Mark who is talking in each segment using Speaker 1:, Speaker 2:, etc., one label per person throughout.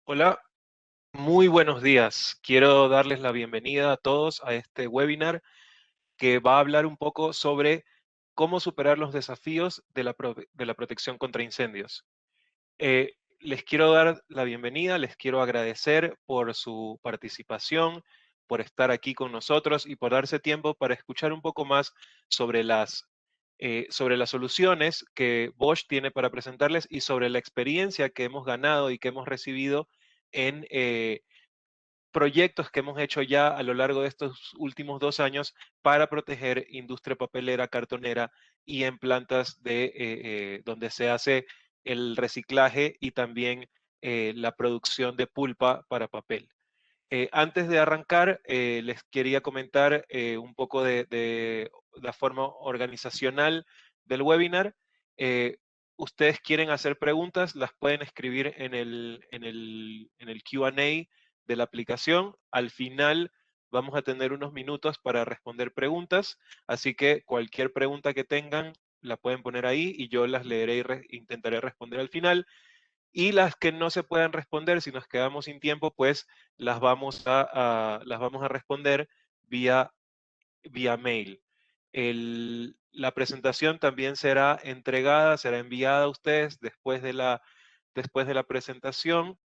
Speaker 1: Hola, muy buenos días. Quiero darles la bienvenida a todos a este webinar que va a hablar un poco sobre cómo superar los desafíos de de la protección contra incendios. Les quiero dar la bienvenida, les quiero agradecer por su participación, por estar aquí con nosotros y por darse tiempo para escuchar un poco más sobre sobre las soluciones que Bosch tiene para presentarles y sobre la experiencia que hemos ganado y que hemos recibido en proyectos que hemos hecho ya a lo largo de estos últimos 2 años para proteger industria papelera, cartonera y en plantas donde se hace el reciclaje y también la producción de pulpa para papel. Antes de arrancar, les quería comentar un poco de la forma organizacional del webinar. Eh, Ustedes quieren hacer preguntas, las pueden escribir en el Q&A de la aplicación. Al final vamos a tener unos minutos para responder preguntas, así que cualquier pregunta que tengan la pueden poner ahí y yo las leeré y intentaré responder al final. Y las que no se puedan responder, si nos quedamos sin tiempo, pues las vamos a responder vía, vía mail. La presentación también será entregada, será enviada a ustedes después de la presentación.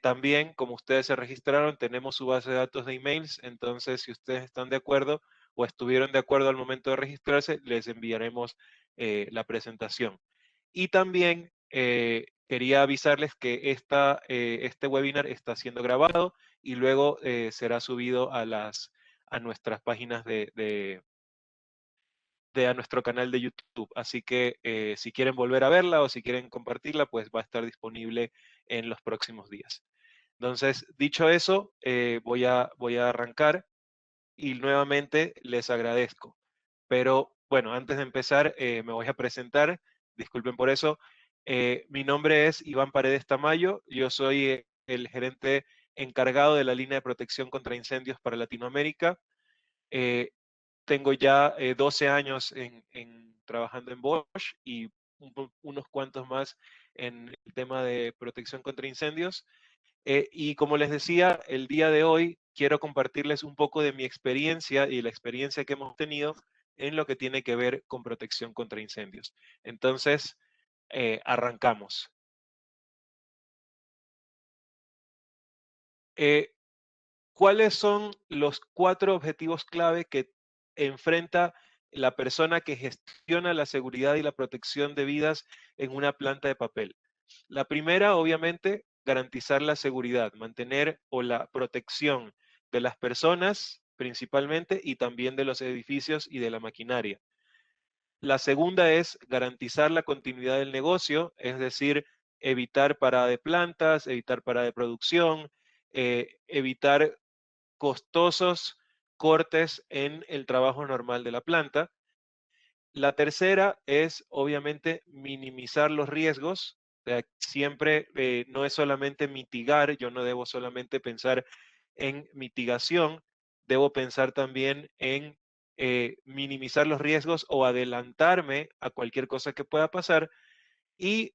Speaker 1: También, como ustedes se registraron, tenemos su base de datos de emails, entonces si ustedes están de acuerdo o estuvieron de acuerdo al momento de registrarse, les enviaremos la presentación. Y también quería avisarles que este webinar está siendo grabado y luego será subido a nuestras páginas a nuestro canal de YouTube. Así que si quieren volver a verla o si quieren compartirla, pues va a estar disponible en los próximos días. Entonces, dicho eso, voy a arrancar y nuevamente les agradezco. Pero bueno, antes de empezar, me voy a presentar, disculpen por eso. Mi nombre es Iván Paredes Tamayo, yo soy el gerente encargado de la línea de protección contra incendios para Latinoamérica. Eh, Tengo ya 12 años trabajando en Bosch y unos cuantos más en el tema de protección contra incendios. Y como les decía, el día de hoy quiero compartirles un poco de mi experiencia y la experiencia que hemos tenido en lo que tiene que ver con protección contra incendios. Entonces, arrancamos. Eh, ¿Cuáles son los 4 objetivos clave que enfrenta la persona que gestiona la seguridad y la protección de vidas en una planta de papel? La primera, obviamente, garantizar la seguridad, mantener o la protección de las personas principalmente y también de los edificios y de la maquinaria. La segunda es garantizar la continuidad del negocio, es decir, evitar parada de plantas, evitar parada de producción, evitar costosos cortes en el trabajo normal de la planta. La tercera es, obviamente, minimizar los riesgos. O sea, siempre no es solamente mitigar, yo no debo solamente pensar en mitigación, debo pensar también en minimizar los riesgos o adelantarme a cualquier cosa que pueda pasar. Y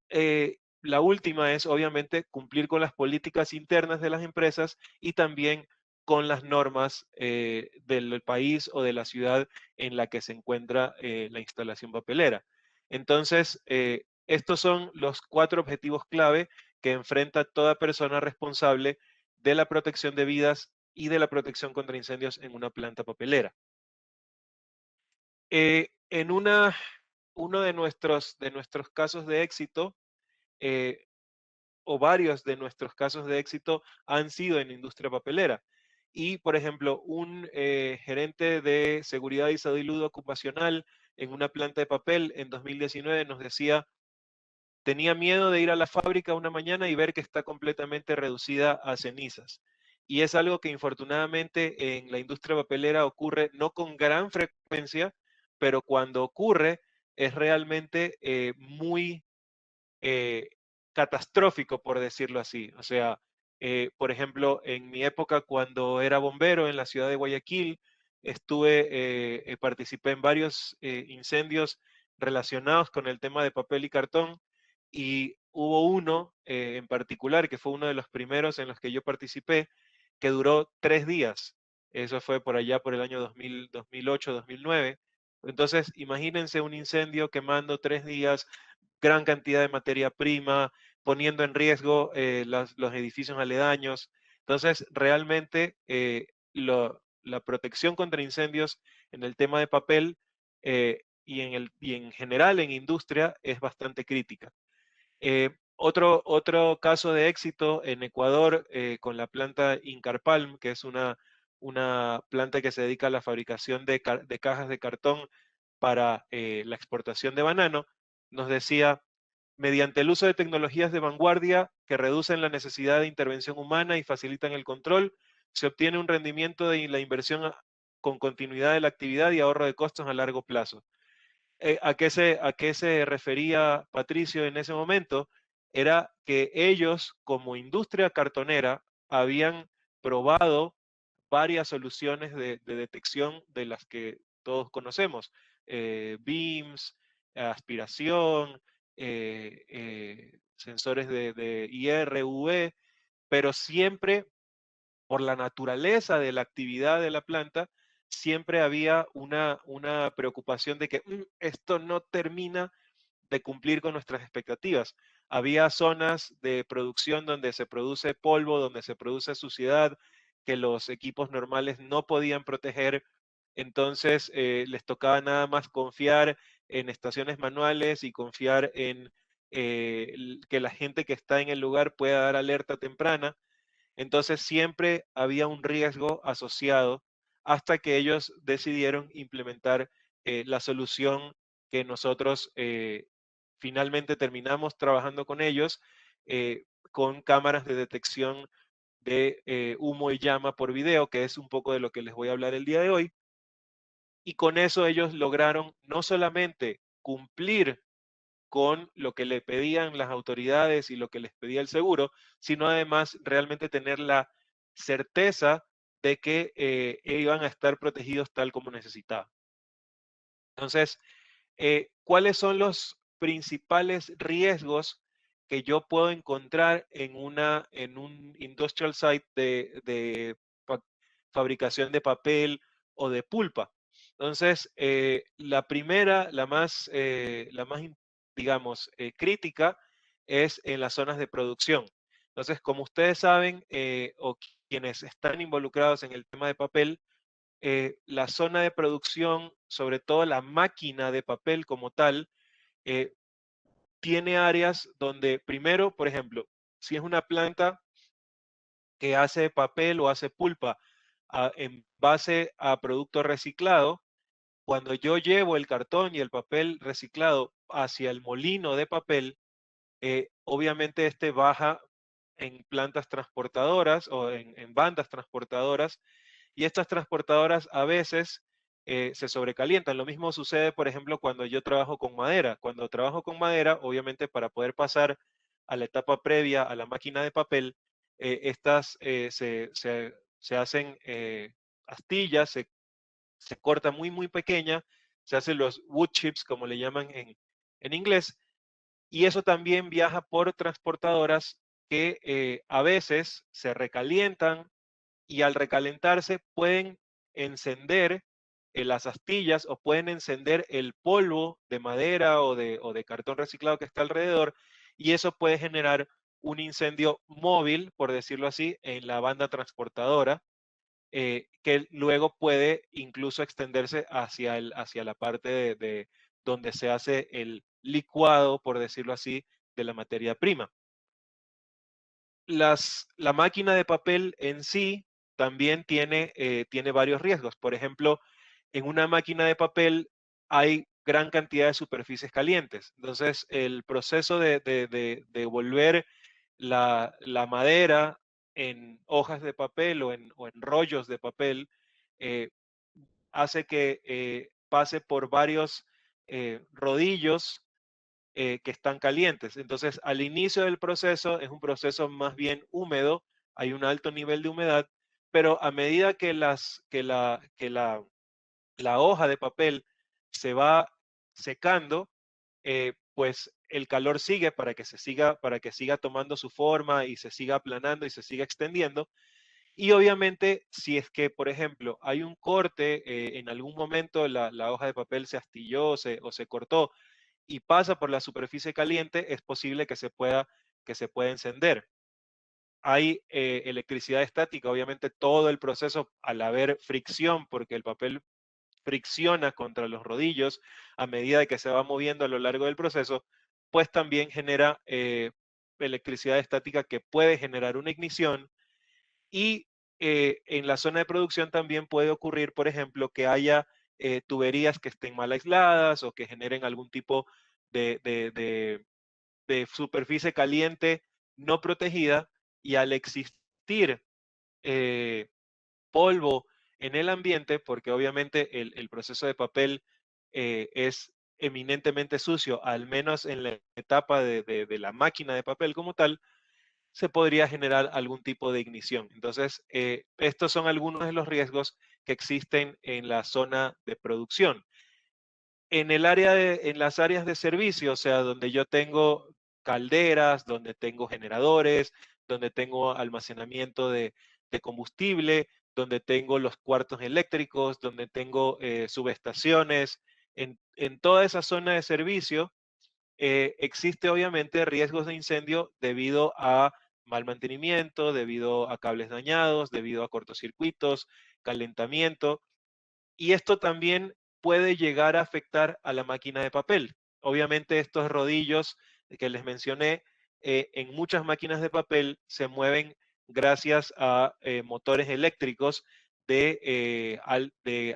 Speaker 1: la última es, obviamente, cumplir con las políticas internas de las empresas y también con las normas del país o de la ciudad en la que se encuentra la instalación papelera. Entonces, estos son los 4 objetivos clave que enfrenta toda persona responsable de la protección de vidas y de la protección contra incendios en una planta papelera. En uno de nuestros casos de éxito, eh, o varios de nuestros casos de éxito han sido en industria papelera. Y, por ejemplo, un gerente de seguridad y salud ocupacional en una planta de papel en 2019 nos decía, tenía miedo de ir a la fábrica una mañana y ver que está completamente reducida a cenizas. Y es algo que infortunadamente en la industria papelera ocurre no con gran frecuencia, pero cuando ocurre es realmente muy eh, catastrófico, por decirlo así. O sea, por ejemplo, en mi época cuando era bombero en la ciudad de Guayaquil, participé en varios incendios relacionados con el tema de papel y cartón y hubo uno en particular, que fue uno de los primeros en los que yo participé, que duró 3 días. Eso fue por allá por el año 2000, 2008, 2009. Entonces, imagínense un incendio quemando 3 días, gran cantidad de materia prima, poniendo en riesgo los edificios aledaños. Entonces, realmente la protección contra incendios en el tema de papel y en general en industria es bastante crítica. Otro caso de éxito en Ecuador con la planta Incarpalm, que es una planta que se dedica a la fabricación de cajas de cartón para la exportación de banano, nos decía, mediante el uso de tecnologías de vanguardia que reducen la necesidad de intervención humana y facilitan el control, se obtiene un rendimiento de la inversión con continuidad de la actividad y ahorro de costos a largo plazo. ¿A qué se refería Patricio en ese momento? Era que ellos, como industria cartonera, habían probado varias soluciones de detección de las que todos conocemos, BIMS, aspiración, sensores de IR, UV, pero siempre por la naturaleza de la actividad de la planta, siempre había una preocupación de que esto no termina de cumplir con nuestras expectativas. Había zonas de producción donde se produce polvo, donde se produce suciedad, que los equipos normales no podían proteger. Entonces les tocaba nada más confiar en estaciones manuales y confiar en que la gente que está en el lugar pueda dar alerta temprana. Entonces siempre había un riesgo asociado hasta que ellos decidieron implementar la solución que nosotros finalmente terminamos trabajando con ellos con cámaras de detección de humo y llama por video, que es un poco de lo que les voy a hablar el día de hoy. Y con eso ellos lograron no solamente cumplir con lo que le pedían las autoridades y lo que les pedía el seguro, sino además realmente tener la certeza de que iban a estar protegidos tal como necesitaban. Entonces, ¿cuáles son los principales riesgos que yo puedo encontrar en un industrial site de fa- fabricación de papel o de pulpa? Entonces, la primera, digamos, crítica es en las zonas de producción. Entonces, como ustedes saben, quienes están involucrados en el tema de papel, la zona de producción, sobre todo la máquina de papel como tal, eh, tiene áreas donde primero, por ejemplo, si es una planta que hace papel o hace pulpa en base a producto reciclado, cuando yo llevo el cartón y el papel reciclado hacia el molino de papel, obviamente este baja en plantas transportadoras o en bandas transportadoras y estas transportadoras a veces se sobrecalientan. Lo mismo sucede, por ejemplo, cuando yo trabajo con madera. Cuando trabajo con madera, obviamente para poder pasar a la etapa previa a la máquina de papel, estas se hacen astillas, se corta muy, muy pequeña, se hacen los wood chips, como le llaman en inglés, y eso también viaja por transportadoras que a veces se recalientan y al recalentarse pueden encender las astillas o pueden encender el polvo de madera o de cartón reciclado que está alrededor y eso puede generar un incendio móvil, por decirlo así, en la banda transportadora, que luego puede incluso extenderse hacia la parte de donde se hace el licuado, por decirlo así, de la materia prima. La máquina de papel en sí también tiene varios riesgos. Por ejemplo, en una máquina de papel hay gran cantidad de superficies calientes. Entonces, el proceso de volver la madera en hojas de papel o en rollos de papel eh, hace que pase por varios rodillos que están calientes. Entonces, al inicio del proceso es un proceso más bien húmedo, hay un alto nivel de humedad, pero a medida que la hoja de papel se va secando, pues el calor sigue para que siga tomando su forma y se siga aplanando y se siga extendiendo. Y obviamente, si es que, por ejemplo, hay un corte, en algún momento la hoja de papel se astilló o se cortó y pasa por la superficie caliente, es posible que se pueda encender. Hay electricidad estática, obviamente todo el proceso al haber fricción, porque el papel fricciona contra los rodillos a medida de que se va moviendo a lo largo del proceso, pues también genera electricidad estática que puede generar una ignición y en la zona de producción también puede ocurrir, por ejemplo, que haya tuberías que estén mal aisladas o que generen algún tipo de superficie caliente no protegida y al existir eh, polvo en el ambiente, porque obviamente el proceso de papel es eminentemente sucio, al menos en la etapa de la máquina de papel como tal, se podría generar algún tipo de ignición. Entonces, estos son algunos de los riesgos que existen en la zona de producción. En las áreas de servicio, o sea, donde yo tengo calderas, donde tengo generadores, donde tengo almacenamiento de combustible, donde tengo los cuartos eléctricos, donde tengo subestaciones, en toda esa zona de servicio existe obviamente riesgos de incendio debido a mal mantenimiento, debido a cables dañados, debido a cortocircuitos, calentamiento, y esto también puede llegar a afectar a la máquina de papel. Obviamente estos rodillos que les mencioné, en muchas máquinas de papel se mueven gracias a motores eléctricos de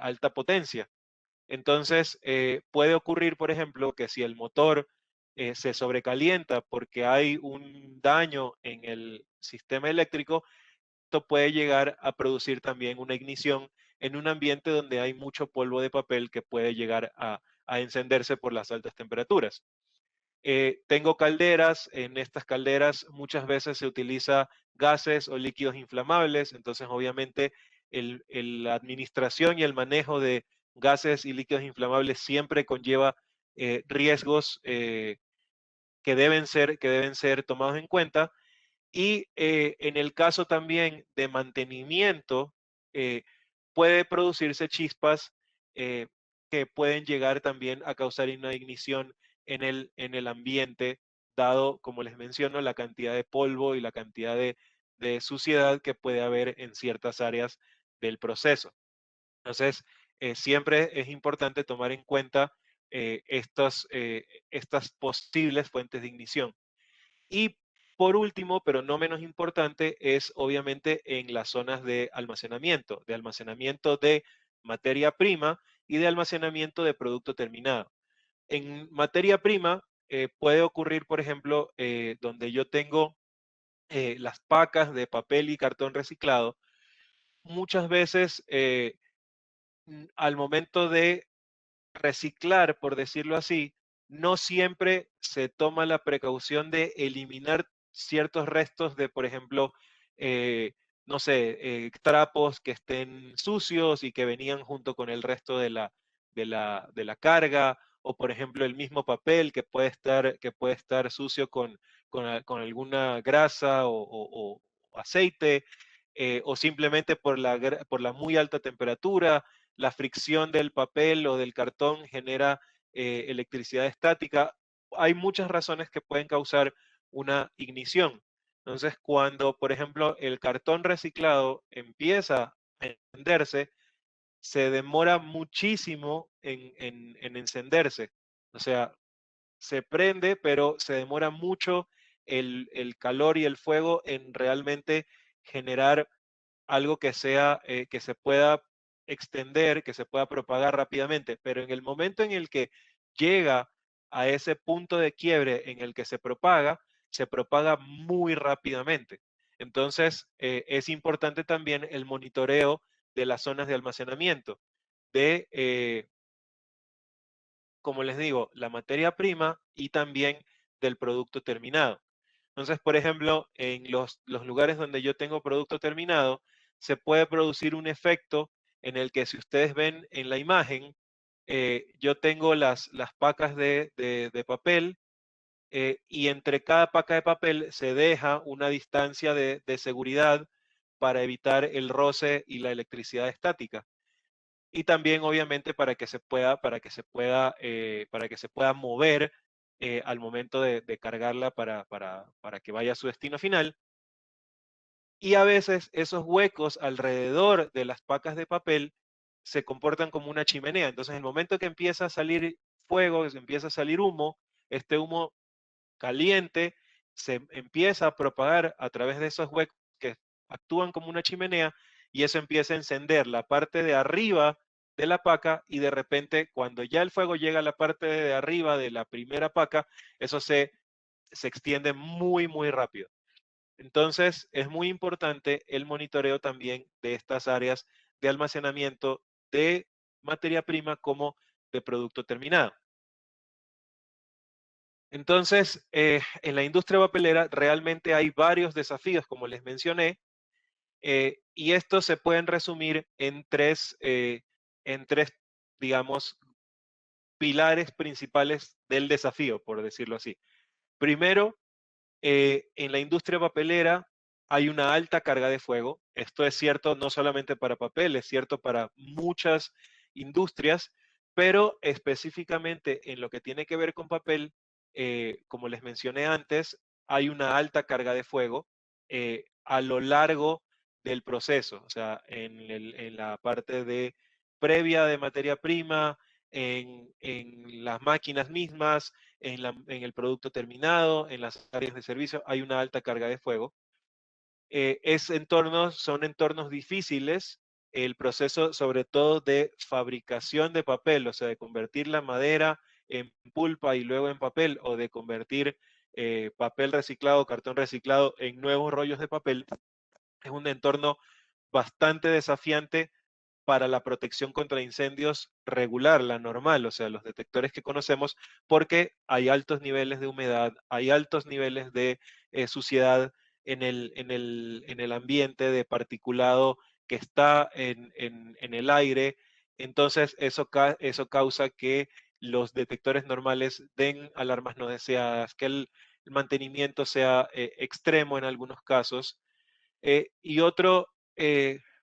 Speaker 1: alta potencia. Entonces, puede ocurrir, por ejemplo, que si el motor se sobrecalienta porque hay un daño en el sistema eléctrico, esto puede llegar a producir también una ignición en un ambiente donde hay mucho polvo de papel que puede llegar a encenderse por las altas temperaturas. Tengo calderas, en estas calderas muchas veces se utiliza gases o líquidos inflamables, entonces obviamente la administración y el manejo de gases y líquidos inflamables siempre conlleva riesgos que deben ser tomados en cuenta y en el caso también de mantenimiento, eh, puede producirse chispas eh, que pueden llegar también a causar una ignición en el ambiente, dado, como les menciono, la cantidad de polvo y la cantidad de suciedad que puede haber en ciertas áreas del proceso. Entonces, siempre es importante tomar en cuenta estas posibles fuentes de ignición. Y por último, pero no menos importante, es obviamente en las zonas de almacenamiento de materia prima y de almacenamiento de producto terminado. En materia prima puede ocurrir, por ejemplo, donde yo tengo las pacas de papel y cartón reciclado, muchas veces al momento de reciclar, por decirlo así, no siempre se toma la precaución de eliminar ciertos restos de, por ejemplo, eh, no sé, trapos que estén sucios y que venían junto con el resto de la carga, o por ejemplo el mismo papel que puede estar sucio con alguna grasa o aceite, o simplemente por la muy alta temperatura la fricción del papel o del cartón genera electricidad estática. Hay muchas razones que pueden causar una ignición. Entonces, cuando, por ejemplo, el cartón reciclado empieza a encenderse, se demora muchísimo en encenderse. O sea, se prende, pero se demora mucho el calor y el fuego en realmente generar algo que sea, que se pueda extender, que se pueda propagar rápidamente, pero en el momento en el que llega a ese punto de quiebre en el que se propaga muy rápidamente. Entonces, es importante también el monitoreo de las zonas de almacenamiento, de, como les digo, la materia prima y también del producto terminado. Entonces, por ejemplo, en los lugares donde yo tengo producto terminado, se puede producir un efecto en el que si ustedes ven en la imagen, yo tengo las pacas de papel y entre cada paca de papel se deja una distancia de seguridad para evitar el roce y la electricidad estática. Y también, obviamente, para que se pueda mover al momento de cargarla para que vaya a su destino final. Y a veces esos huecos alrededor de las pacas de papel se comportan como una chimenea. Entonces, en el momento que empieza a salir fuego, que empieza a salir humo, este humo caliente se empieza a propagar a través de esos huecos que actúan como una chimenea, y eso empieza a encender la parte de arriba de la paca, y de repente cuando ya el fuego llega a la parte de arriba de la primera paca, eso se extiende muy, muy rápido. Entonces, es muy importante el monitoreo también de estas áreas de almacenamiento de materia prima como de producto terminado. Entonces, en la industria papelera realmente hay varios desafíos, como les mencioné, y estos se pueden resumir en tres, digamos, pilares principales del desafío, por decirlo así. Primero, en la industria papelera hay una alta carga de fuego. Esto es cierto no solamente para papel, es cierto para muchas industrias, pero específicamente en lo que tiene que ver con papel, como les mencioné antes, hay una alta carga de fuego a lo largo del proceso, o sea, en la parte de previa de materia prima, en las máquinas mismas, en el producto terminado, en las áreas de servicio, hay una alta carga de fuego. Son entornos difíciles. El proceso, sobre todo de fabricación de papel, o sea, de convertir la madera en pulpa y luego en papel, o de convertir papel reciclado, cartón reciclado en nuevos rollos de papel, es un entorno bastante desafiante para la protección contra incendios regular, la normal, o sea, los detectores que conocemos, porque hay altos niveles de humedad, hay altos niveles de suciedad en el ambiente, de particulado que está en el aire. Entonces, eso causa que los detectores normales den alarmas no deseadas, que el mantenimiento sea extremo en algunos casos. Y otro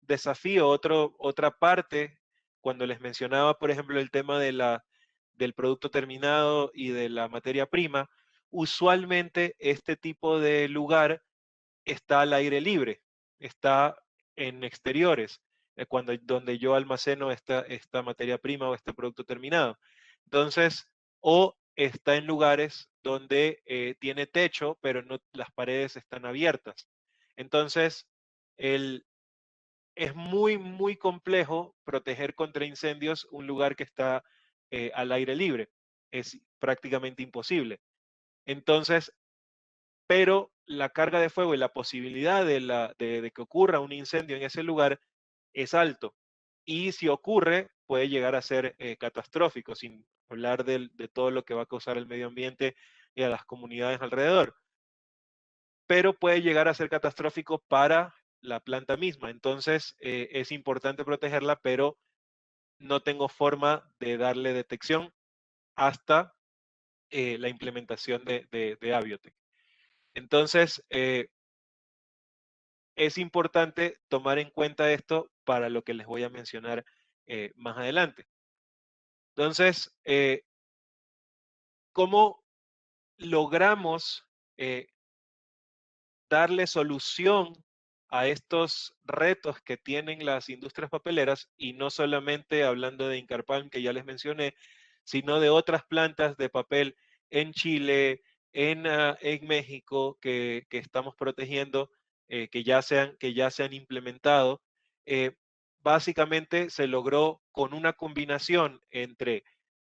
Speaker 1: desafío, otra parte, cuando les mencionaba, por ejemplo, el tema del producto terminado y de la materia prima, usualmente este tipo de lugar está al aire libre, está en exteriores, donde yo almaceno esta materia prima o este producto terminado. Entonces, o está en lugares donde tiene techo, pero no, las paredes están abiertas. Entonces, el, es muy, muy complejo proteger contra incendios un lugar que está al aire libre. Es prácticamente imposible. Entonces, pero la carga de fuego y la posibilidad de que ocurra un incendio en ese lugar es alto. Y si ocurre, puede llegar a ser catastrófico, sin hablar de todo lo que va a causar el medio ambiente y a las comunidades alrededor. Pero puede llegar a ser catastrófico para la planta misma. Entonces, es importante protegerla, pero no tengo forma de darle detección hasta la implementación de Abiotech. Entonces, es importante tomar en cuenta esto para lo que les voy a mencionar más adelante. Entonces, ¿cómo logramos eh, darle solución a estos retos que tienen las industrias papeleras? Y no solamente hablando de Incarpalm, que ya les mencioné, sino de otras plantas de papel en Chile, en México, que estamos protegiendo, que ya se han implementado. Eh, Básicamente se logró con una combinación entre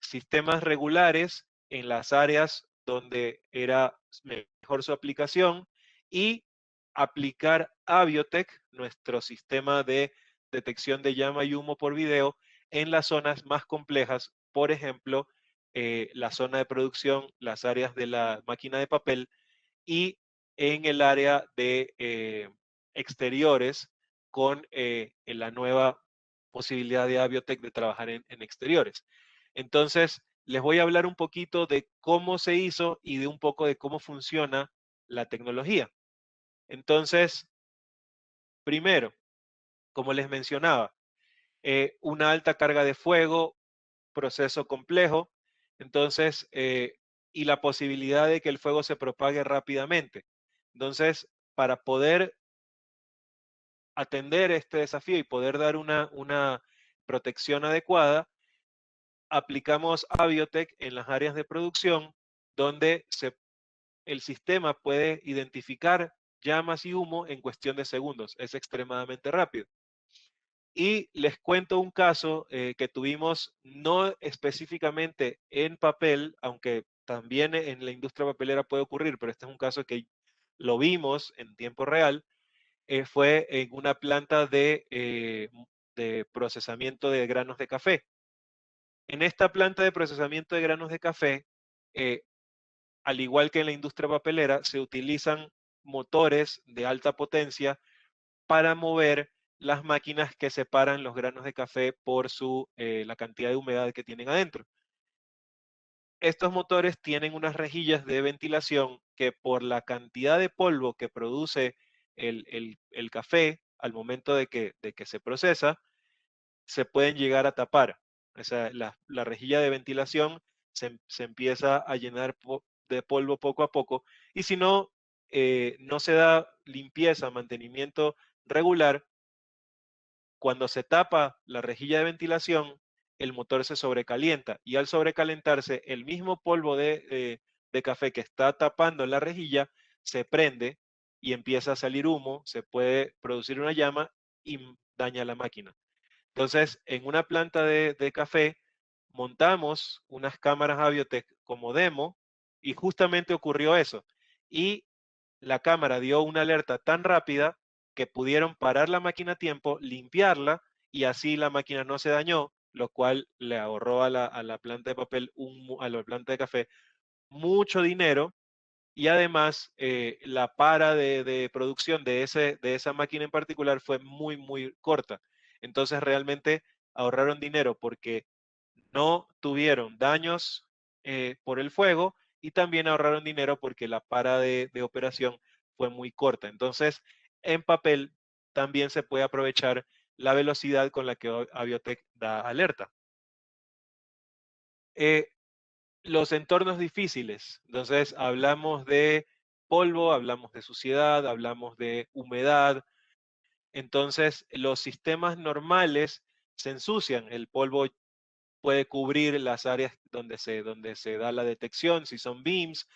Speaker 1: sistemas regulares en las áreas donde era mejor su aplicación, y aplicar Abiotech, nuestro sistema de detección de llama y humo por video, en las zonas más complejas, por ejemplo, la zona de producción, las áreas de la máquina de papel, y en el área de exteriores, con la nueva posibilidad de Abiotech de trabajar en exteriores. Entonces, les voy a hablar un poquito de cómo se hizo y de un poco de cómo funciona la tecnología. Entonces, primero, como les mencionaba, una alta carga de fuego, proceso complejo, entonces, y la posibilidad de que el fuego se propague rápidamente. Entonces, para poder atender este desafío y poder dar una protección adecuada, aplicamos Aviotech en las áreas de producción, donde el sistema puede identificar llamas y humo en cuestión de segundos. Es extremadamente rápido. Y les cuento un caso que tuvimos no específicamente en papel, aunque también en la industria papelera puede ocurrir, pero este es un caso que lo vimos en tiempo real. Fue en una planta de procesamiento de granos de café. En esta planta de procesamiento de granos de café, eh, al igual que en la industria papelera, se utilizan motores de alta potencia para mover las máquinas que separan los granos de café por la cantidad de humedad que tienen adentro. Estos motores tienen unas rejillas de ventilación que por la cantidad de polvo que produce el café al momento de que se procesa, se pueden llegar a tapar. O sea, la rejilla de ventilación se empieza a llenar de polvo poco a poco y si no, no se da limpieza, mantenimiento regular, cuando se tapa la rejilla de ventilación, el motor se sobrecalienta y al sobrecalentarse, el mismo polvo de café que está tapando la rejilla se prende y empieza a salir humo, se puede producir una llama y daña la máquina. Entonces, en una planta de café montamos unas cámaras Aviotec como demo y justamente ocurrió eso. Y la cámara dio una alerta tan rápida que pudieron parar la máquina a tiempo, limpiarla y así la máquina no se dañó, lo cual le ahorró a la planta de papel, a la planta de café mucho dinero y además la para de producción de esa máquina en particular fue muy, muy corta. Entonces realmente ahorraron dinero porque no tuvieron daños por el fuego y también ahorraron dinero porque la para de operación fue muy corta. Entonces, en papel también se puede aprovechar la velocidad con la que Aviotec da alerta. Eh, los entornos difíciles. Entonces, hablamos de polvo, hablamos de suciedad, hablamos de humedad. Entonces, los sistemas normales se ensucian. El polvo puede cubrir las áreas donde se da la detección, si son BIMs,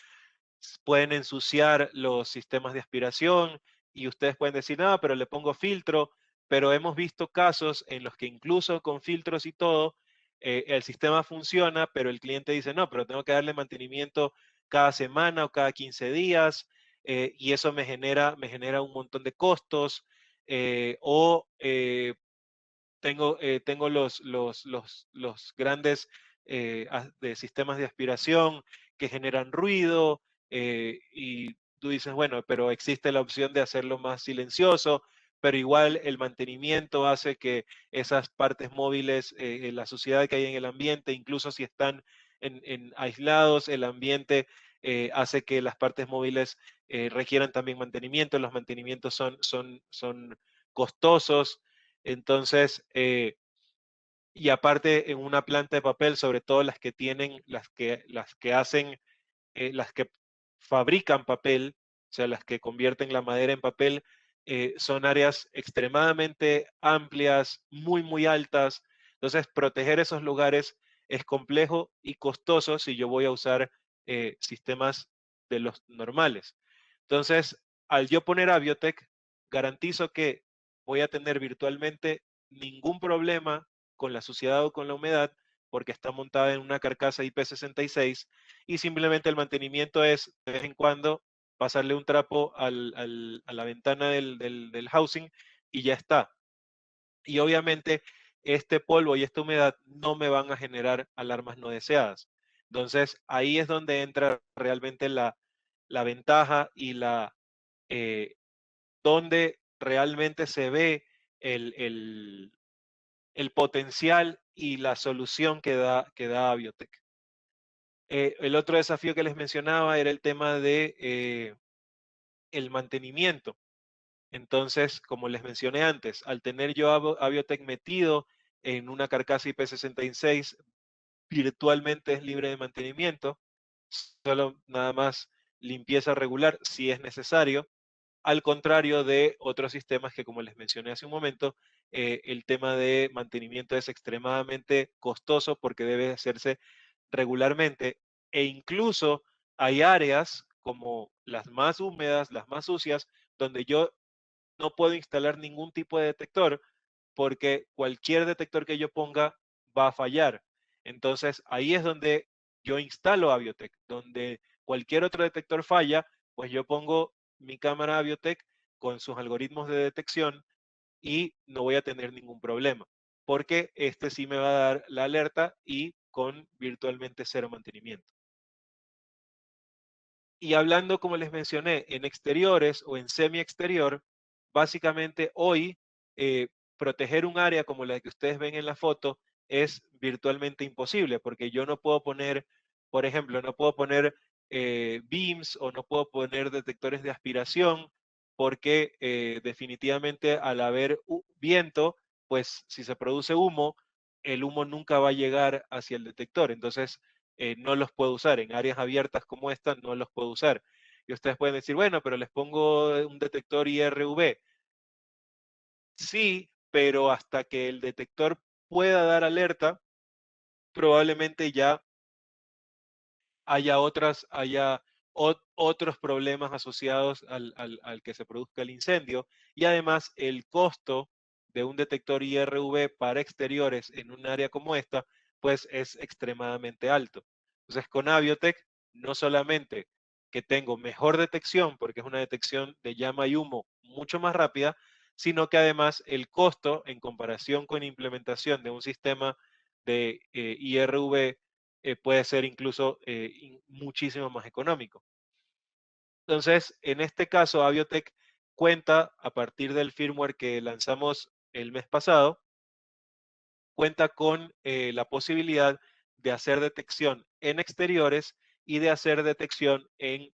Speaker 1: pueden ensuciar los sistemas de aspiración y ustedes pueden decir, no, pero le pongo filtro, pero hemos visto casos en los que incluso con filtros y todo, el sistema funciona, pero el cliente dice, no, pero tengo que darle mantenimiento cada semana o cada 15 días, y eso me genera un montón de costos, tengo los grandes de sistemas de aspiración que generan ruido y tú dices, bueno, pero existe la opción de hacerlo más silencioso, pero igual el mantenimiento hace que esas partes móviles, la suciedad que hay en el ambiente, incluso si están en aislados, el ambiente hace que las partes móviles requieran también mantenimiento, los mantenimientos son costosos, entonces, y aparte en una planta de papel, sobre todo las que hacen, las que fabrican papel, o sea, las que convierten la madera en papel, son áreas extremadamente amplias, muy, muy altas. Entonces, proteger esos lugares es complejo y costoso si yo voy a usar sistemas de los normales. Entonces, al yo poner Aviotech, garantizo que voy a tener virtualmente ningún problema con la suciedad o con la humedad porque está montada en una carcasa IP66 y simplemente el mantenimiento es de vez en cuando pasarle un trapo a la ventana del housing y ya está. Y obviamente este polvo y esta humedad no me van a generar alarmas no deseadas. Entonces ahí es donde entra realmente la ventaja y eh, donde realmente se ve el potencial y la solución que da Aviotech. El otro desafío que les mencionaba era el tema de el mantenimiento. Entonces, como les mencioné antes, al tener yo Aviotec metido en una carcasa IP66, virtualmente es libre de mantenimiento, solo nada más limpieza regular si es necesario, al contrario de otros sistemas que, como les mencioné hace un momento, el tema de mantenimiento es extremadamente costoso porque debe hacerse regularmente e incluso hay áreas como las más húmedas, las más sucias, donde yo no puedo instalar ningún tipo de detector porque cualquier detector que yo ponga va a fallar. Entonces ahí es donde yo instalo Aviotec, donde cualquier otro detector falla, pues yo pongo mi cámara Aviotec con sus algoritmos de detección y no voy a tener ningún problema, porque este sí me va a dar la alerta y con virtualmente cero mantenimiento. Y hablando, como les mencioné, en exteriores o en semi-exterior, básicamente hoy eh, proteger un área como la que ustedes ven en la foto es virtualmente imposible, porque yo no puedo poner, por ejemplo, no puedo poner beams o no puedo poner detectores de aspiración, porque definitivamente al haber viento, pues si se produce humo, el humo nunca va a llegar hacia el detector. Entonces, no los puedo usar. En áreas abiertas como esta no los puedo usar. Y ustedes pueden decir, bueno, pero les pongo un detector IRV. Sí, pero hasta que el detector pueda dar alerta, probablemente ya haya otros problemas asociados al que se produzca el incendio y además el costo de un detector IRV para exteriores en un área como esta, pues es extremadamente alto. Entonces con Aviotec no solamente que tengo mejor detección, porque es una detección de llama y humo mucho más rápida, sino que además el costo en comparación con implementación de un sistema de IRV puede ser incluso muchísimo más económico. Entonces, en este caso, Aviotec cuenta, a partir del firmware que lanzamos el mes pasado, cuenta con la posibilidad de hacer detección en exteriores y de hacer detección en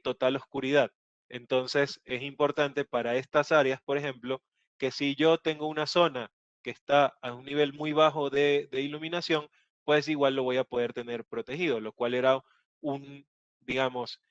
Speaker 1: total oscuridad. Entonces, es importante para estas áreas, por ejemplo, que si yo tengo una zona que está a un nivel muy bajo de iluminación, pues igual lo voy a poder tener protegido, lo cual era un, digamos,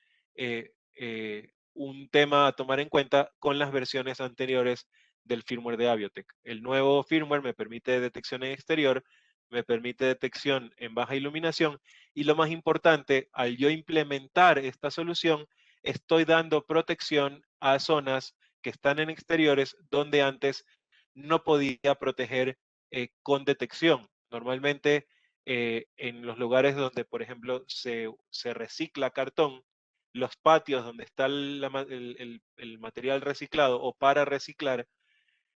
Speaker 1: un tema a tomar en cuenta con las versiones anteriores del firmware de Aviotec. El nuevo firmware me permite detección en exterior, me permite detección en baja iluminación y lo más importante, al yo implementar esta solución, estoy dando protección a zonas que están en exteriores donde antes no podía proteger con detección. Normalmente en los lugares donde, por ejemplo, se recicla cartón, los patios donde está el material reciclado o para reciclar,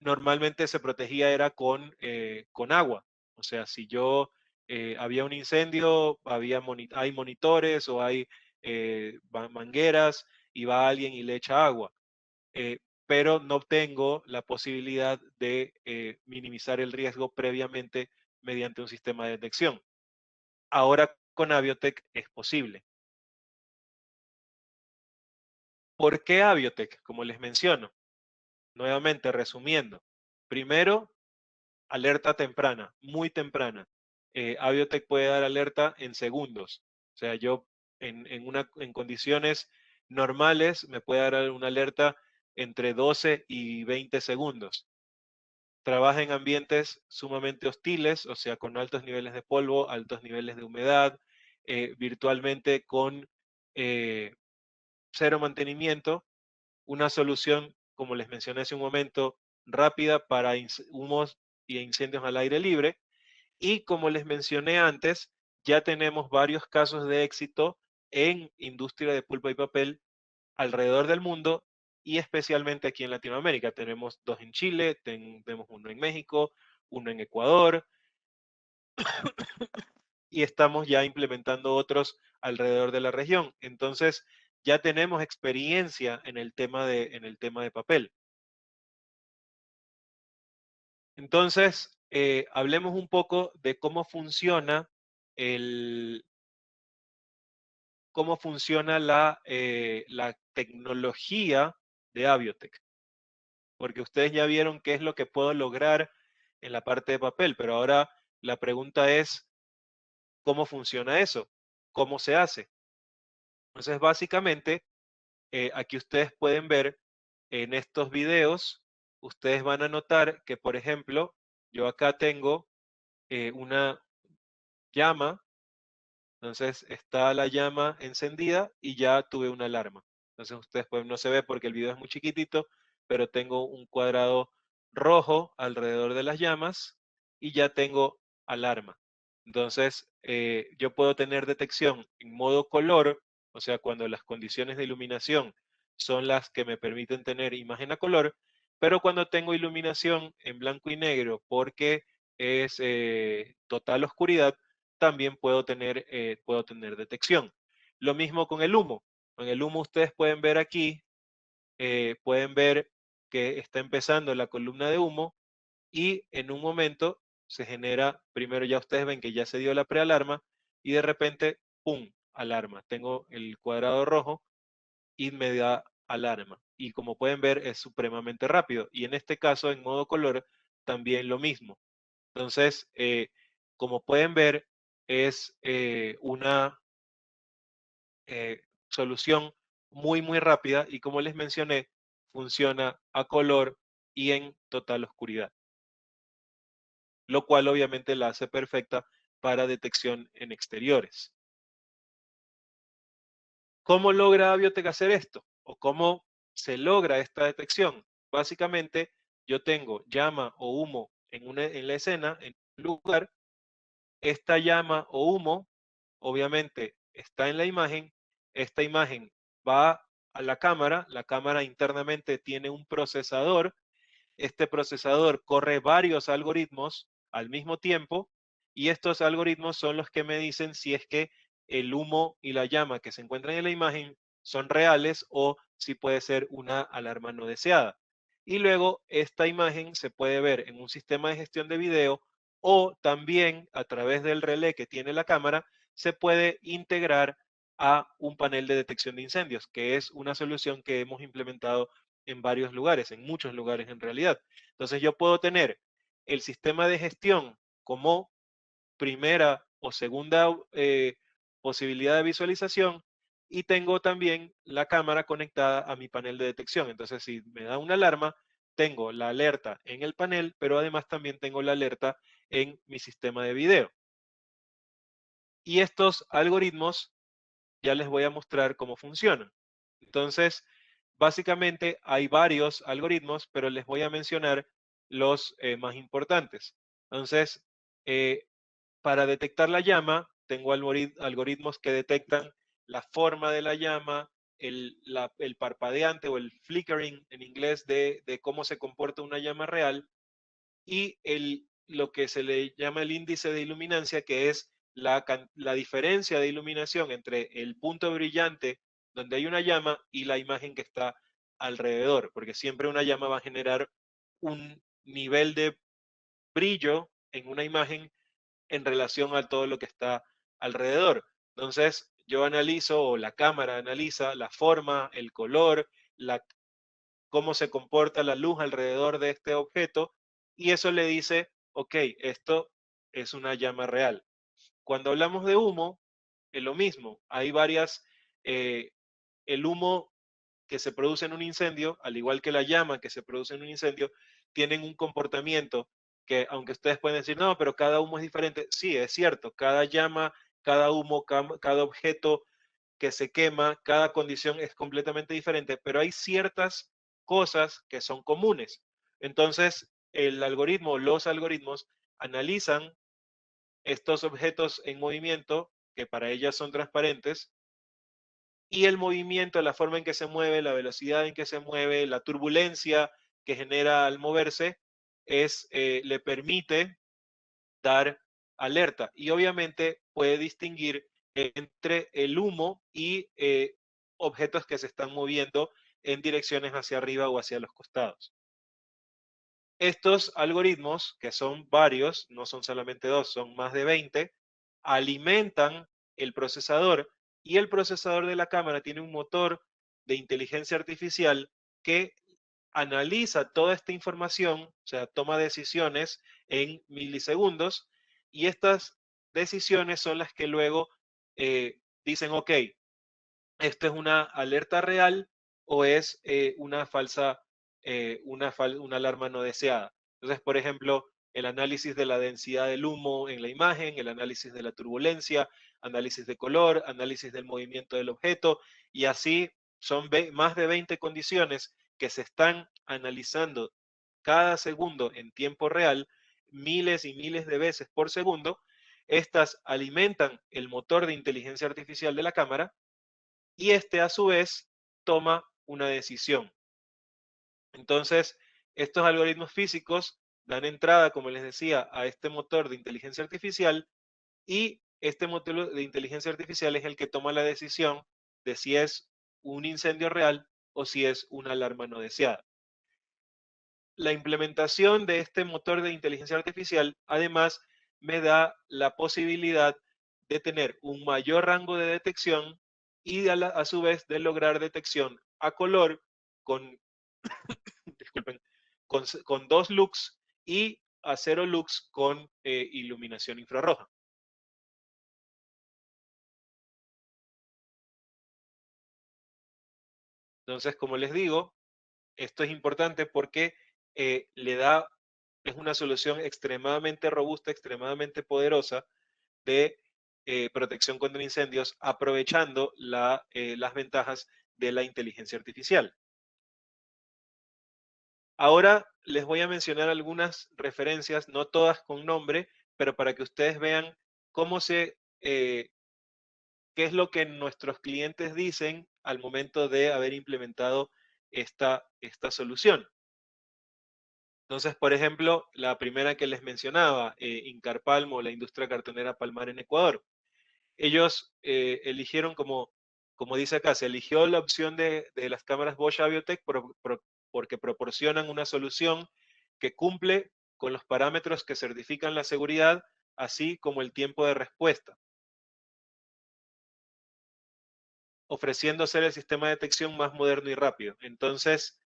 Speaker 1: normalmente se protegía era con agua. O sea, si yo había un incendio, hay monitores o hay mangueras y va alguien y le echa agua. Eh, pero no tengo la posibilidad de minimizar el riesgo previamente mediante un sistema de detección. Ahora con Aviotec es posible. ¿Por qué Aviotec? Como les menciono, nuevamente resumiendo. Primero, alerta temprana, muy temprana. Aviotec puede dar alerta en segundos. O sea, yo en condiciones normales me puede dar una alerta entre 12 y 20 segundos. Trabaja en ambientes sumamente hostiles, o sea, con altos niveles de polvo, altos niveles de humedad, virtualmente con eh, cero mantenimiento, una solución, como les mencioné hace un momento, rápida para humos y incendios al aire libre. Y como les mencioné antes, ya tenemos varios casos de éxito en industria de pulpa y papel alrededor del mundo y especialmente aquí en Latinoamérica. Tenemos dos en Chile, tenemos uno en México, uno en Ecuador y estamos ya implementando otros alrededor de la región. Entonces, ya tenemos experiencia en el tema de papel. Entonces, hablemos un poco de cómo funciona cómo funciona la tecnología de Aviotec, porque ustedes ya vieron qué es lo que puedo lograr en la parte de papel, pero ahora la pregunta es, ¿cómo funciona eso? ¿Cómo se hace? Entonces, básicamente, aquí ustedes pueden ver en estos videos, ustedes van a notar que, por ejemplo, yo acá tengo una llama. Entonces está la llama encendida y ya tuve una alarma. Entonces ustedes pues no se ve porque el video es muy chiquitito, pero tengo un cuadrado rojo alrededor de las llamas y ya tengo alarma. Entonces yo puedo tener detección en modo color, o sea, cuando las condiciones de iluminación son las que me permiten tener imagen a color, pero cuando tengo iluminación en blanco y negro porque es total oscuridad, también puedo tener detección. Lo mismo con el humo. Con el humo ustedes pueden ver aquí, pueden ver que está empezando la columna de humo y en un momento se genera, primero ya ustedes ven que ya se dio la prealarma y de repente, ¡pum!, alarma. Tengo el cuadrado rojo y me da alarma. Y como pueden ver es supremamente rápido. Y en este caso, en modo color, también lo mismo. Entonces, como pueden ver, es una solución muy rápida y como les mencioné, funciona a color y en total oscuridad, lo cual obviamente la hace perfecta para detección en exteriores. ¿Cómo logra Aviotec hacer esto? ¿O cómo se logra esta detección? Básicamente, yo tengo llama o humo en la escena, en un lugar. Esta llama o humo, obviamente, está en la imagen. Esta imagen va a la cámara internamente tiene un procesador. Este procesador corre varios algoritmos al mismo tiempo y estos algoritmos son los que me dicen si es que el humo y la llama que se encuentran en la imagen son reales o si puede ser una alarma no deseada. Y luego esta imagen se puede ver en un sistema de gestión de video o también a través del relé que tiene la cámara se puede integrar a un panel de detección de incendios, que es una solución que hemos implementado en varios lugares, en muchos lugares en realidad. Entonces yo puedo tener el sistema de gestión como primera o segunda posibilidad de visualización y tengo también la cámara conectada a mi panel de detección. Entonces si me da una alarma, tengo la alerta en el panel, pero además también tengo la alerta en mi sistema de video. Y estos algoritmos ya les voy a mostrar cómo funcionan. Entonces, básicamente hay varios algoritmos, pero les voy a mencionar los más importantes. Entonces, eh, para detectar la llama, tengo algoritmos que detectan la forma de la llama, el parpadeante o el flickering en inglés de cómo se comporta una llama real y lo que se le llama el índice de iluminancia, que es la diferencia de iluminación entre el punto brillante donde hay una llama y la imagen que está alrededor, porque siempre una llama va a generar un nivel de brillo en una imagen en relación a todo lo que está alrededor. Entonces, yo analizo o la cámara analiza la forma, el color, cómo se comporta la luz alrededor de este objeto y eso le dice, ok, esto es una llama real. Cuando hablamos de humo, es lo mismo. Hay eh, el humo que se produce en un incendio, al igual que la llama que se produce en un incendio, tienen un comportamiento que, aunque ustedes pueden decir, no, pero cada humo es diferente, sí, es cierto, cada llama, cada humo, cada objeto que se quema, cada condición es completamente diferente, pero hay ciertas cosas que son comunes. Entonces, los algoritmos analizan estos objetos en movimiento, que para ellas son transparentes, y el movimiento, la forma en que se mueve, la velocidad en que se mueve, la turbulencia que genera al moverse, le permite dar alerta. Y obviamente puede distinguir entre el humo y objetos que se están moviendo en direcciones hacia arriba o hacia los costados. Estos algoritmos, que son varios, no son solamente dos, son más de 20, alimentan el procesador y el procesador de la cámara tiene un motor de inteligencia artificial que analiza toda esta información, o sea, toma decisiones en milisegundos, y estas decisiones son las que luego dicen, ok, ¿esto es una alerta real o es una falsa, una alarma no deseada? Entonces, por ejemplo, el análisis de la densidad del humo en la imagen, el análisis de la turbulencia, análisis de color, análisis del movimiento del objeto, y así son más de 20 condiciones que se están analizando cada segundo en tiempo real, miles y miles de veces por segundo. Estas alimentan el motor de inteligencia artificial de la cámara y este a su vez toma una decisión. Entonces, estos algoritmos físicos dan entrada, como les decía, a este motor de inteligencia artificial, y este motor de inteligencia artificial es el que toma la decisión de si es un incendio real o si es una alarma no deseada. La implementación de este motor de inteligencia artificial además me da la posibilidad de tener un mayor rango de detección y a su vez de lograr detección a color con, disculpen, con 2 lux y a 0 lux con iluminación infrarroja. Entonces, como les digo, esto es importante porque es una solución extremadamente robusta, extremadamente poderosa de protección contra incendios, aprovechando las ventajas de la inteligencia artificial. Ahora les voy a mencionar algunas referencias, no todas con nombre, pero para que ustedes vean cómo qué es lo que nuestros clientes dicen al momento de haber implementado esta solución. Entonces, por ejemplo, la primera que les mencionaba, Incarpalmo, la industria cartonera Palmar en Ecuador. Ellos eligieron, como dice acá, se eligió la opción de las cámaras Bosch Aviotec porque proporcionan una solución que cumple con los parámetros que certifican la seguridad, así como el tiempo de respuesta, ofreciendo ser el sistema de detección más moderno y rápido. Entonces,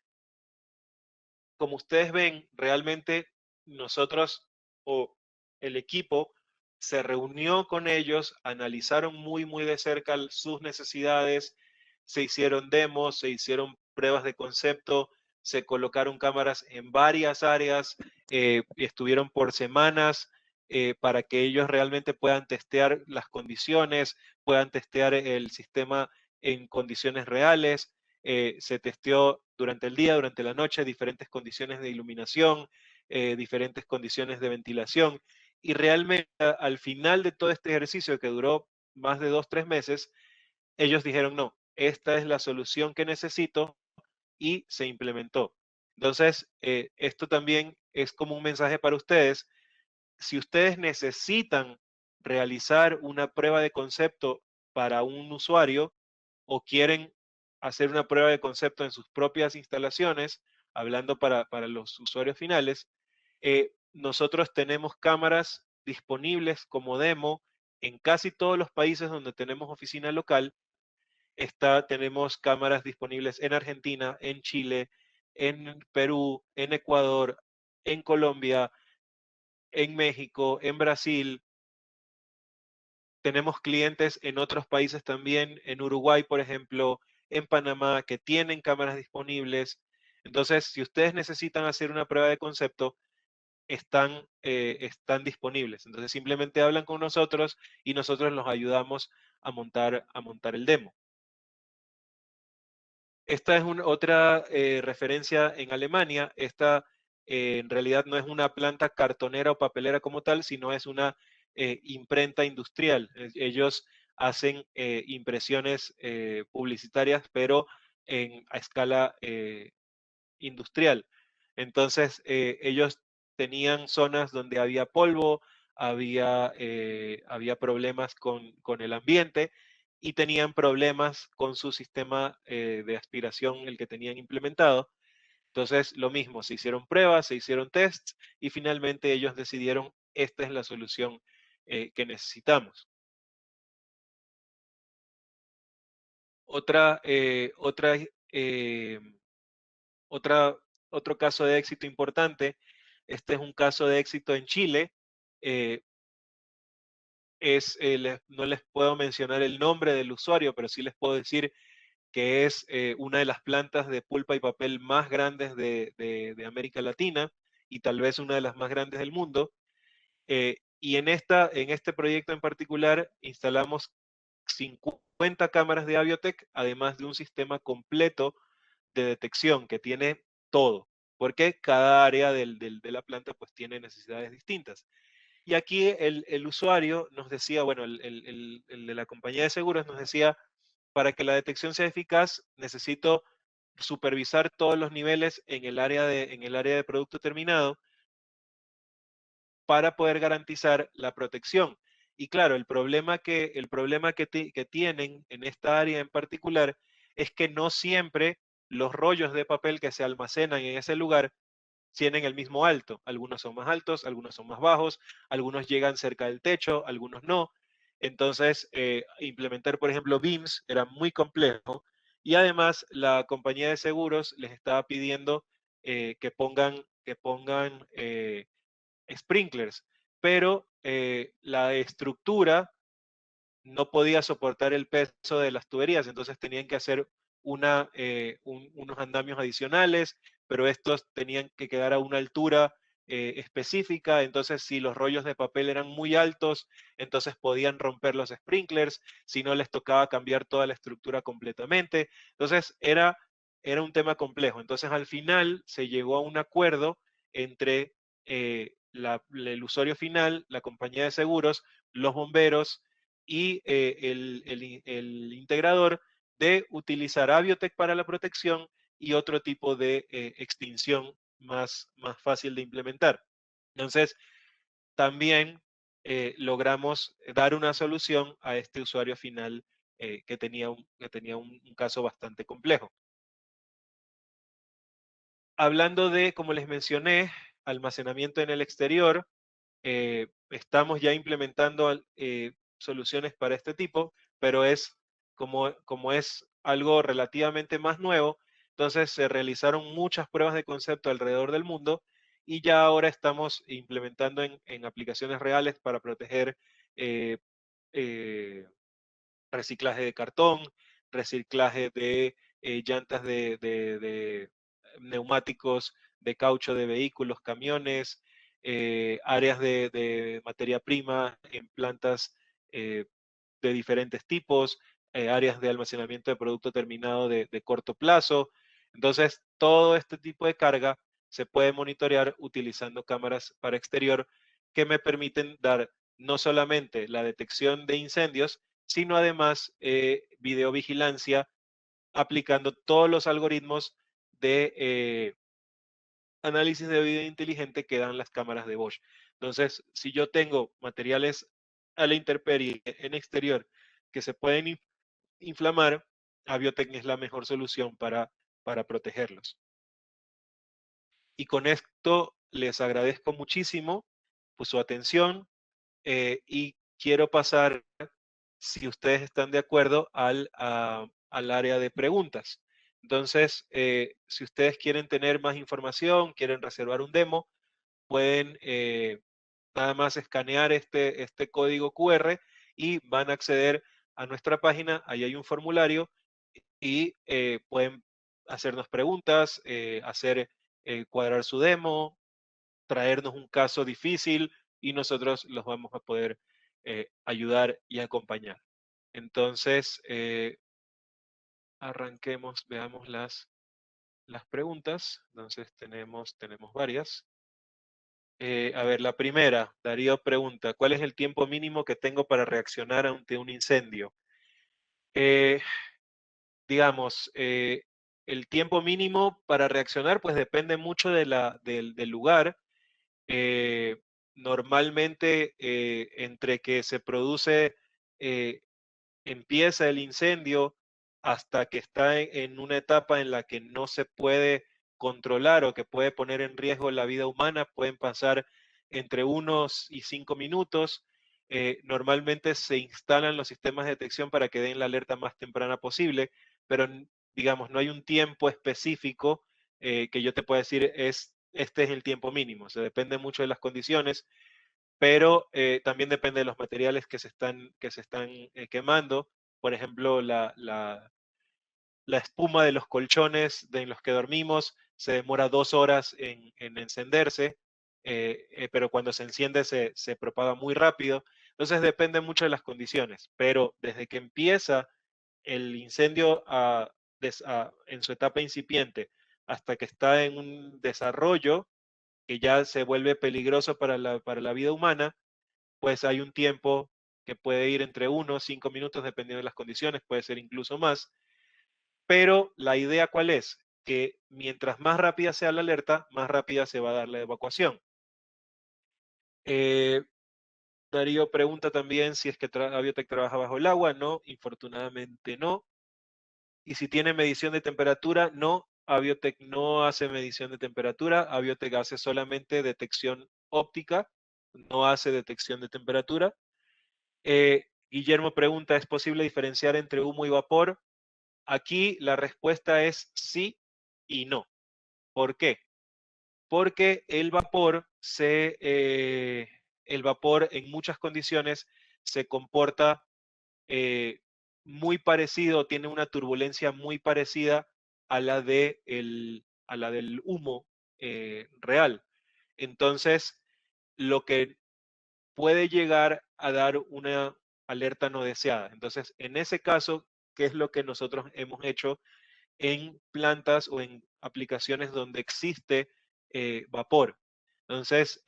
Speaker 1: como ustedes ven, realmente nosotros o el equipo se reunió con ellos, analizaron muy de cerca sus necesidades, se hicieron demos, se hicieron pruebas de concepto, se colocaron cámaras en varias áreas, y estuvieron por semanas para que ellos realmente puedan testear las condiciones, puedan testear el sistema en condiciones reales. Se testeó durante el día, durante la noche, diferentes condiciones de iluminación, diferentes condiciones de ventilación. Y realmente al final de todo este ejercicio que duró más de 2, 3 meses, ellos dijeron, no, esta es la solución que necesito, y se implementó. Entonces, esto también es como un mensaje para ustedes. Si ustedes necesitan realizar una prueba de concepto para un usuario, o quieren hacer una prueba de concepto en sus propias instalaciones, hablando para los usuarios finales, nosotros tenemos cámaras disponibles como demo en casi todos los países donde tenemos oficina local. Tenemos cámaras disponibles en Argentina, en Chile, en Perú, en Ecuador, en Colombia, en México, en Brasil. Tenemos clientes en otros países también, en Uruguay, por ejemplo, en Panamá, que tienen cámaras disponibles. Entonces, si ustedes necesitan hacer una prueba de concepto, están disponibles. Entonces, simplemente hablan con nosotros y nosotros los ayudamos a montar el demo. Esta es otra referencia en Alemania. Esta en realidad no es una planta cartonera o papelera como tal, sino es una imprenta industrial. Ellos hacen impresiones publicitarias, pero a escala industrial. Entonces, ellos tenían zonas donde había polvo, había problemas con el ambiente, y tenían problemas con su sistema de aspiración, el que tenían implementado. Entonces, lo mismo, se hicieron pruebas, se hicieron tests, y finalmente ellos decidieron, esta es la solución que necesitamos. Otra, eh, otra, otro caso de éxito importante, este es un caso de éxito en Chile, eh, no les puedo mencionar el nombre del usuario, pero sí les puedo decir que es una de las plantas de pulpa y papel más grandes de América Latina y tal vez una de las más grandes del mundo. Y en este proyecto en particular instalamos 50 cámaras de Aviotec, además de un sistema completo de detección que tiene todo, porque cada área de la planta pues tiene necesidades distintas. Y aquí el usuario nos decía, bueno, el de la compañía de seguros nos decía, para que la detección sea eficaz, necesito supervisar todos los niveles en el área de producto terminado para poder garantizar la protección. Y claro, el problema que tienen en esta área en particular es que no siempre los rollos de papel que se almacenan en ese lugar tienen el mismo alto. Algunos son más altos, algunos son más bajos, algunos llegan cerca del techo, algunos no. Entonces, implementar, por ejemplo, BIMs era muy complejo y además la compañía de seguros les estaba pidiendo que pongan sprinklers, pero la estructura no podía soportar el peso de las tuberías, entonces tenían que hacer unos andamios adicionales, pero estos tenían que quedar a una altura específica, entonces si los rollos de papel eran muy altos, entonces podían romper los sprinklers, si no les tocaba cambiar toda la estructura completamente, entonces era un tema complejo, entonces al final se llegó a un acuerdo entre el usuario final, la compañía de seguros, los bomberos, y el integrador de utilizar Aviotec para la protección y otro tipo de extinción más fácil de implementar. Entonces, también logramos dar una solución a este usuario final que tenía un caso bastante complejo. Hablando de, como les mencioné, almacenamiento en el exterior, estamos ya implementando soluciones para este tipo, pero como es algo relativamente más nuevo, entonces se realizaron muchas pruebas de concepto alrededor del mundo y ya ahora estamos implementando en aplicaciones reales para proteger eh, eh, reciclaje de cartón, reciclaje de llantas de neumáticos de caucho de vehículos, camiones, áreas de materia prima en plantas eh, de diferentes tipos, áreas de almacenamiento de producto terminado de corto plazo. Entonces, todo este tipo de carga se puede monitorear utilizando cámaras para exterior que me permiten dar no solamente la detección de incendios, sino además videovigilancia aplicando todos los algoritmos de análisis de video inteligente que dan las cámaras de Bosch. Entonces, si yo tengo materiales a la intemperie en exterior que se pueden inflamar, Aviotec es la mejor solución para protegerlos. Y con esto les agradezco muchísimo por su atención y quiero pasar, si ustedes están de acuerdo, al área de preguntas. Entonces, si ustedes quieren tener más información, quieren reservar un demo, pueden nada más escanear este código QR y van a acceder a nuestra página. Ahí hay un formulario y pueden hacernos preguntas, cuadrar su demo, traernos un caso difícil y nosotros los vamos a poder ayudar y acompañar. Entonces, arranquemos, veamos las preguntas. Entonces, tenemos varias. A ver, la primera, Darío pregunta, ¿cuál es el tiempo mínimo que tengo para reaccionar ante un incendio? Eh, digamos, el tiempo mínimo para reaccionar, pues depende mucho del lugar. Eh, Normalmente, entre que se produce, empieza el incendio hasta que está en una etapa en la que no se puede controlar o que puede poner en riesgo la vida humana, pueden pasar entre 1 y 5 minutos. normalmente se instalan los sistemas de detección para que den la alerta más temprana posible, pero digamos, no hay un tiempo específico que yo te pueda decir este es el tiempo mínimo. Se depende mucho de las condiciones, pero también depende de los materiales que se están quemando. Por ejemplo, la espuma de los colchones en los que dormimos se demora 2 horas en encenderse, pero cuando se enciende se propaga muy rápido. Entonces depende mucho de las condiciones, pero desde que empieza el incendio en su etapa incipiente hasta que está en un desarrollo que ya se vuelve peligroso para la vida humana, pues hay un tiempo que puede ir entre 1 o 5 minutos dependiendo de las condiciones, puede ser incluso más, pero la idea cuál es, que mientras más rápida sea la alerta, más rápida se va a dar la evacuación. Eh, Darío pregunta también si es que Aviotec trabaja bajo el agua. No, infortunadamente no. Y si tiene medición de temperatura, no. Aviotec no hace medición de temperatura. Aviotec hace solamente detección óptica, no hace detección de temperatura. Guillermo pregunta, ¿es posible diferenciar entre humo y vapor? Aquí la respuesta es sí y no. ¿Por qué? Porque el vapor en muchas condiciones se comporta eh, muy parecido, tiene una turbulencia muy parecida a a la del humo real. Entonces, lo que puede llegar a dar una alerta no deseada. Entonces, en ese caso, ¿qué es lo que nosotros hemos hecho en plantas o en aplicaciones donde existe vapor? Entonces,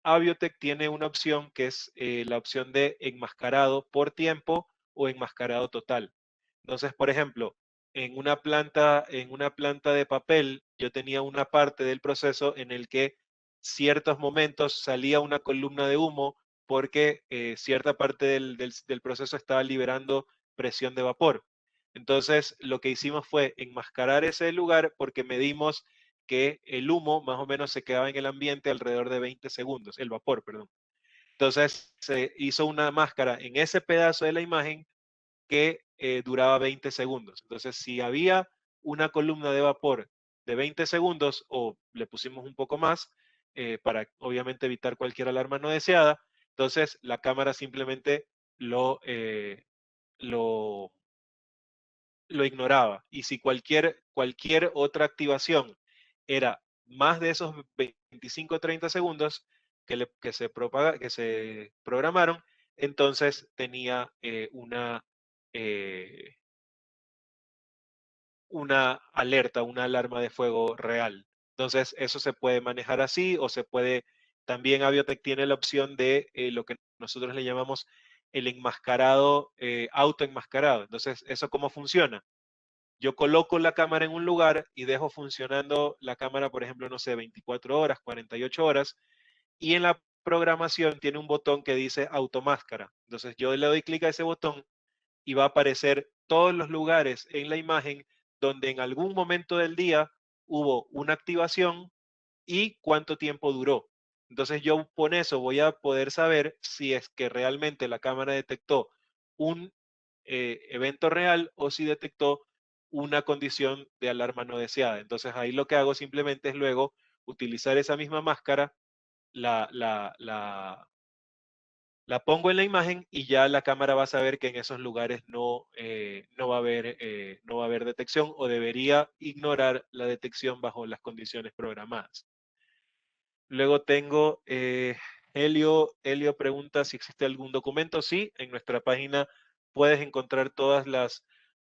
Speaker 1: Aviotec tiene una opción que es la opción de enmascarado por tiempo o enmascarado total. Entonces, por ejemplo, en una planta de papel, yo tenía una parte del proceso en el que ciertos momentos salía una columna de humo porque cierta parte del proceso estaba liberando presión de vapor. Entonces, lo que hicimos fue enmascarar ese lugar porque medimos que el humo más o menos se quedaba en el ambiente alrededor de 20 segundos, el vapor, perdón. Entonces se hizo una máscara en ese pedazo de la imagen que duraba 20 segundos. Entonces, si había una columna de vapor de 20 segundos o le pusimos un poco más para obviamente evitar cualquier alarma no deseada, entonces la cámara simplemente lo, eh, lo, lo ignoraba. Y si cualquier otra activación era más de esos 25 o 30 segundos que se programaron, entonces tenía eh, una alerta, una alarma de fuego real. Entonces, eso se puede manejar así o se puede, también Aviotec tiene la opción de lo que nosotros le llamamos el enmascarado, autoenmascarado. Entonces, ¿eso cómo funciona? Yo coloco la cámara en un lugar y dejo funcionando la cámara, por ejemplo, no sé, 24 horas, 48 horas, y en la programación tiene un botón que dice automáscara. Entonces yo le doy clic a ese botón y va a aparecer todos los lugares en la imagen donde en algún momento del día hubo una activación y cuánto tiempo duró. Entonces yo con eso voy a poder saber si es que realmente la cámara detectó un evento real o si detectó una condición de alarma no deseada. Entonces ahí lo que hago simplemente es luego utilizar esa misma máscara, la, la, la, la pongo en la imagen y ya la cámara va a saber que en esos lugares no va a haber detección o debería ignorar la detección bajo las condiciones programadas. Luego tengo Helio pregunta si existe algún documento. Sí, en nuestra página puedes encontrar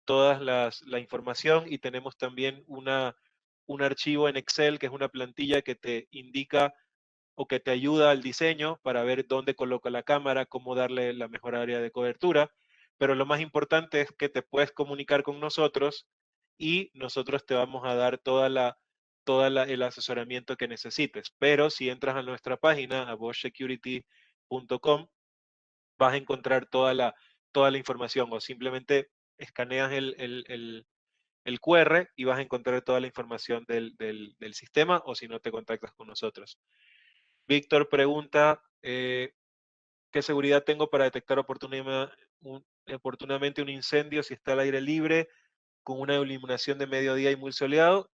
Speaker 1: la información y tenemos también un archivo en Excel que es una plantilla que te indica o que te ayuda al diseño para ver dónde coloca la cámara, cómo darle la mejor área de cobertura. Pero lo más importante es que te puedes comunicar con nosotros y nosotros te vamos a dar el asesoramiento que necesites. Pero si entras a nuestra página, a boschsecurity.com, vas a encontrar toda la información o simplemente escaneas el QR y vas a encontrar toda la información del sistema o si no te contactas con nosotros. Víctor pregunta, ¿Qué seguridad tengo para detectar oportunamente un incendio si está al aire libre, con una iluminación de mediodía y muy soleado?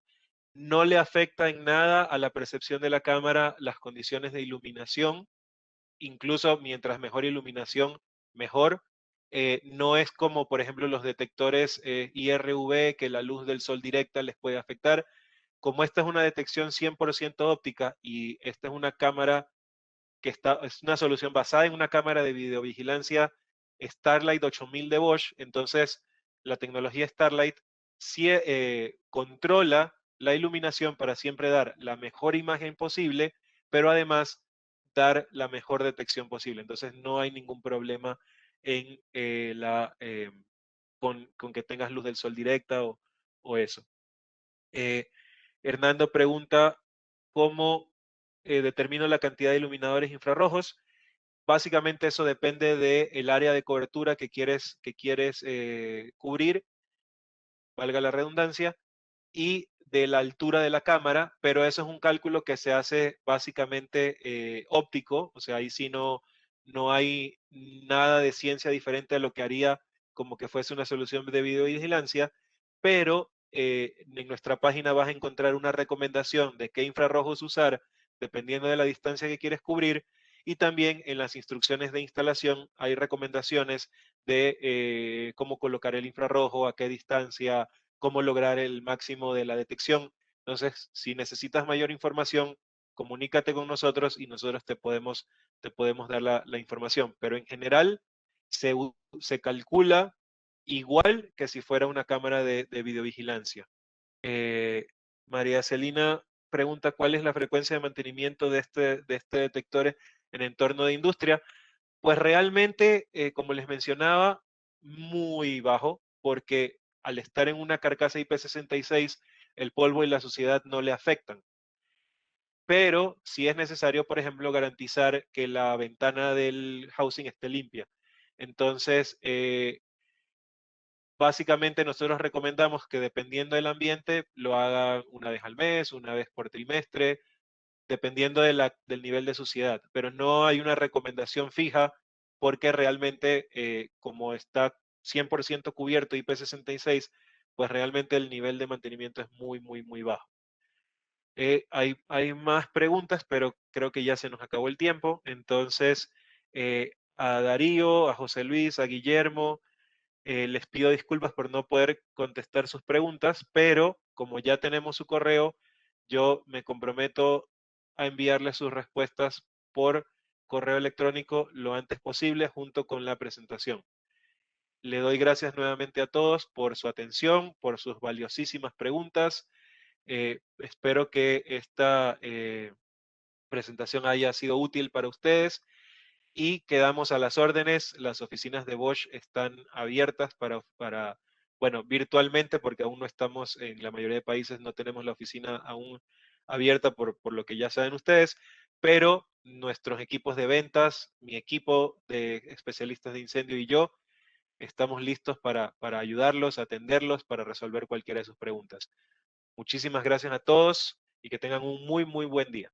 Speaker 1: No le afecta en nada a la percepción de la cámara las condiciones de iluminación, incluso mientras mejor iluminación, mejor. No es como, por ejemplo, los detectores IRV, que la luz del sol directa les puede afectar. Como esta es una detección 100% óptica y esta es una cámara es una solución basada en una cámara de videovigilancia Starlight 8000 de Bosch, entonces la tecnología Starlight sí controla la iluminación para siempre dar la mejor imagen posible, pero además dar la mejor detección posible. Entonces no hay ningún problema en con que tengas luz del sol directa o eso. Eh, Hernando pregunta, ¿cómo determino la cantidad de iluminadores infrarrojos? Básicamente eso depende del área de cobertura que quieres cubrir, valga la redundancia, y de la altura de la cámara, pero eso es un cálculo que se hace básicamente óptico, o sea, ahí sí no hay nada de ciencia diferente a lo que haría como que fuese una solución de videovigilancia, pero en nuestra página vas a encontrar una recomendación de qué infrarrojos usar dependiendo de la distancia que quieres cubrir, y también en las instrucciones de instalación hay recomendaciones de cómo colocar el infrarrojo, a qué distancia, cómo lograr el máximo de la detección. Entonces, si necesitas mayor información, comunícate con nosotros y nosotros te podemos dar la información. Pero en general, se calcula igual que si fuera una cámara de videovigilancia. Eh, María Celina pregunta cuál es la frecuencia de mantenimiento de este detector en entorno de industria. Pues realmente, como les mencionaba, muy bajo, porque al estar en una carcasa IP66, el polvo y la suciedad no le afectan. Pero sí es necesario, por ejemplo, garantizar que la ventana del housing esté limpia. Entonces, básicamente nosotros recomendamos que dependiendo del ambiente, lo hagan una vez al mes, una vez por trimestre, dependiendo del nivel de suciedad, pero no hay una recomendación fija porque realmente como está 100% cubierto IP66, pues realmente el nivel de mantenimiento es muy, muy, muy bajo. Hay más preguntas, pero creo que ya se nos acabó el tiempo. Entonces, a Darío, a José Luis, a Guillermo, les pido disculpas por no poder contestar sus preguntas, pero como ya tenemos su correo, yo me comprometo a enviarles sus respuestas por correo electrónico lo antes posible junto con la presentación. Le doy gracias nuevamente a todos por su atención, por sus valiosísimas preguntas. Espero que esta presentación haya sido útil para ustedes y quedamos a las órdenes. Las oficinas de Bosch están abiertas bueno, virtualmente, porque aún no estamos en la mayoría de países, no tenemos la oficina aún abierta por lo que ya saben ustedes, pero nuestros equipos de ventas, mi equipo de especialistas de incendio y yo, estamos listos para ayudarlos, atenderlos, para resolver cualquiera de sus preguntas. Muchísimas gracias a todos y que tengan un muy, muy buen día.